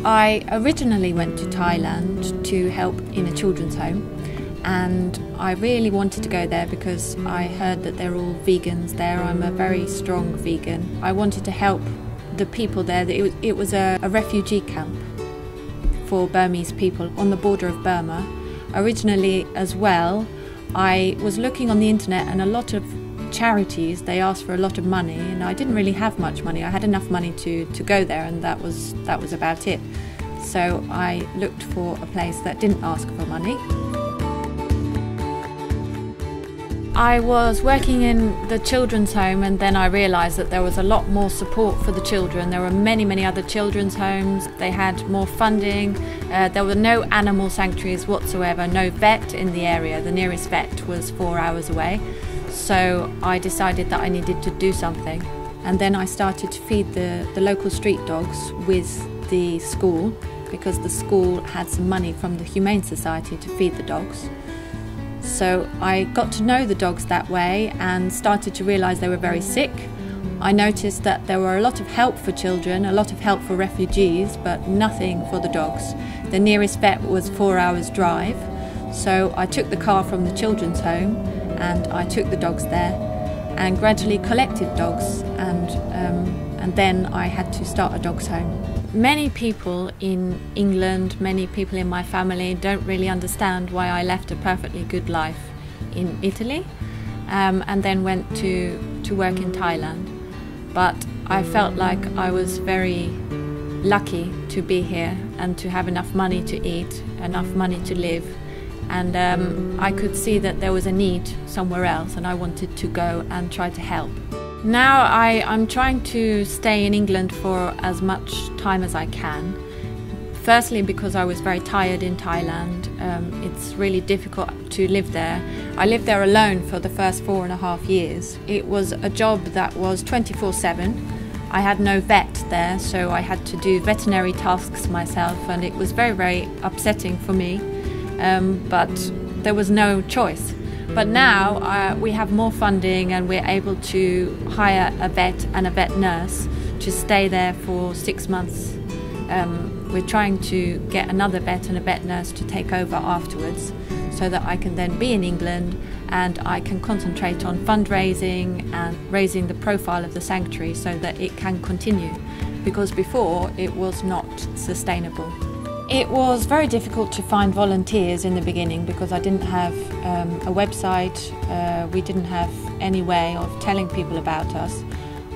I originally went to Thailand to help in a children's home, and I really wanted to go there because I heard that they're all vegans there. I'm a very strong vegan. I wanted to help the people there. It was a refugee camp for Burmese people on the border of Burma. Originally as well, I was looking on the internet, and a lot of charities, they asked for a lot of money, and I didn't really have much money. I had enough money to go there, and that was about it. So I looked for a place that didn't ask for money. I was working in the children's home, and then I realised that there was a lot more support for the children. There were many other children's homes. They had more funding. There were no animal sanctuaries whatsoever, no vet in the area. The nearest vet was 4 hours away. So I decided that I needed to do something. And then I started to feed the local street dogs with the school, because the school had some money from the Humane Society to feed the dogs. So I got to know the dogs that way and started to realise they were very sick. I noticed that there were a lot of help for children, a lot of help for refugees, but nothing for the dogs. The nearest vet was 4 hours drive. So I took the car from the children's home and I took the dogs there and gradually collected dogs, and then I had to start a dog's home. Many people in England, many people in my family don't really understand why I left a perfectly good life in Italy and then went to work in Thailand. But I felt like I was very lucky to be here and to have enough money to eat, enough money to live. And I could see that there was a need somewhere else, and I wanted to go and try to help. Now I'm trying to stay in England for as much time as I can. Firstly, because I was very tired in Thailand. It's really difficult to live there. I lived there alone for the first 4.5 years. It was a job that was 24/7. I had no vet there, so I had to do veterinary tasks myself, and it was very upsetting for me. But there was no choice. But now we have more funding, and we're able to hire a vet and a vet nurse to stay there for 6 months. We're trying to get another vet and a vet nurse to take over afterwards, so that I can then be in England and I can concentrate on fundraising and raising the profile of the sanctuary so that it can continue, because before it was not sustainable. It was very difficult to find volunteers in the beginning because I didn't have a website, we didn't have any way of telling people about us.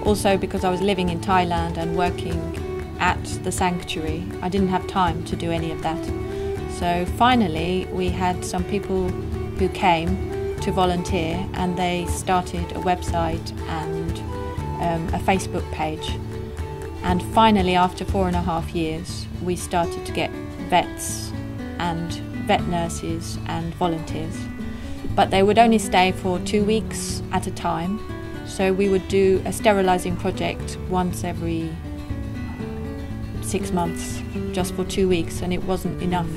Also because I was living in Thailand and working at the sanctuary, I didn't have time to do any of that. So finally we had some people who came to volunteer, and they started a website and a Facebook page. And finally, after 4.5 years, we started to get vets and vet nurses and volunteers. But they would only stay for 2 weeks at a time. So we would do a sterilising project once every 6 months, just for 2 weeks, and it wasn't enough.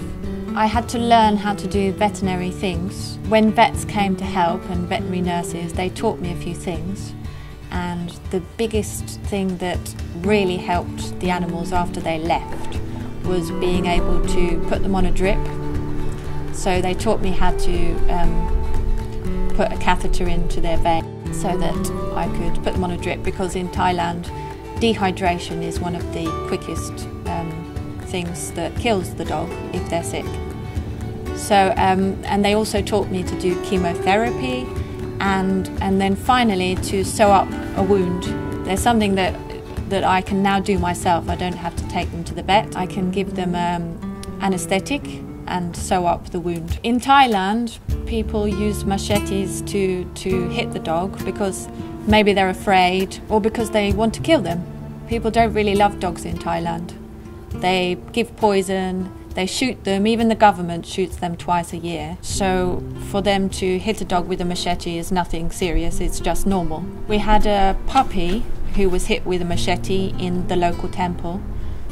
I had to learn how to do veterinary things. When vets came to help and veterinary nurses, they taught me a few things. And the biggest thing that really helped the animals after they left was being able to put them on a drip. So they taught me how to put a catheter into their vein so that I could put them on a drip, because in Thailand dehydration is one of the quickest things that kills the dog if they're sick. So and they also taught me to do chemotherapy, and then finally to sew up a wound. There's something that I can now do myself. I don't have to take them to the vet. I can give them anaesthetic and sew up the wound. In Thailand, people use machetes to hit the dog because maybe they're afraid or because they want to kill them. People don't really love dogs in Thailand. They give poison, they shoot them, even the government shoots them twice a year. So for them to hit a dog with a machete is nothing serious, it's just normal. We had a puppy who was hit with a machete in the local temple,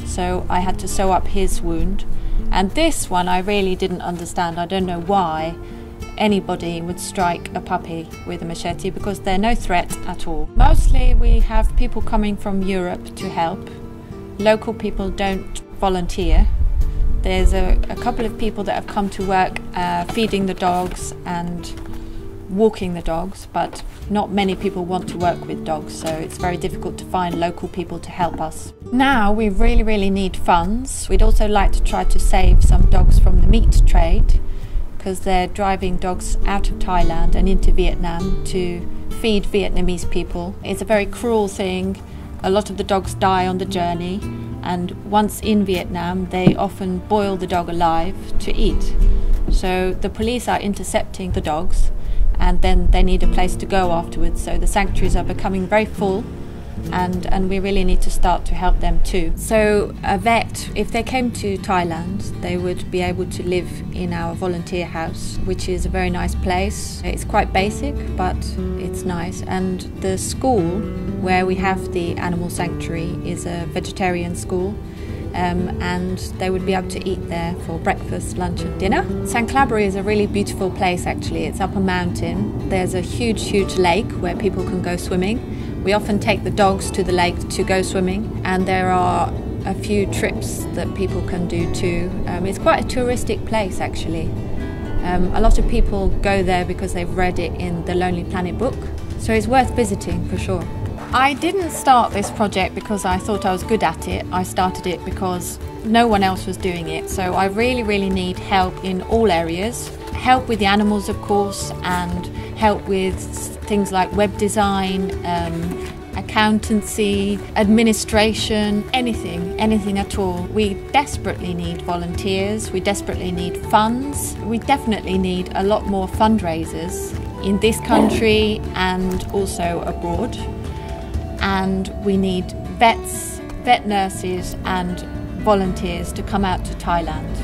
so I had to sew up his wound. And this one I really didn't understand. I don't know why anybody would strike a puppy with a machete, because they're no threat at all. Mostly we have people coming from Europe to help. Local people don't volunteer. There's a couple of people that have come to work feeding the dogs and walking the dogs, but not many people want to work with dogs, so it's very difficult to find local people to help us. Now we really need funds. We'd also like to try to save some dogs from the meat trade, because they're driving dogs out of Thailand and into Vietnam to feed Vietnamese people. It's a very cruel thing. A lot of the dogs die on the journey, and once in Vietnam they often boil the dog alive to eat. So the police are intercepting the dogs, and then they need a place to go afterwards. So the sanctuaries are becoming very full, and we really need to start to help them too. So a vet, if they came to Thailand, they would be able to live in our volunteer house, which is a very nice place. It's quite basic, but it's nice. And the school where we have the animal sanctuary is a vegetarian school. And they would be able to eat there for breakfast, lunch and dinner. St. Clabbery is a really beautiful place actually. It's up a mountain. There's a huge lake where people can go swimming. We often take the dogs to the lake to go swimming, and there are a few trips that people can do too. It's quite a touristic place actually. A lot of people go there because they've read it in the Lonely Planet book, so it's worth visiting for sure. I didn't start this project because I thought I was good at it. I started it because no one else was doing it. So I really need help in all areas. Help with the animals, of course, and help with things like web design, accountancy, administration, anything at all. We desperately need volunteers. We desperately need funds. We definitely need a lot more fundraisers in this country and also abroad. And we need vets, vet nurses and volunteers to come out to Thailand.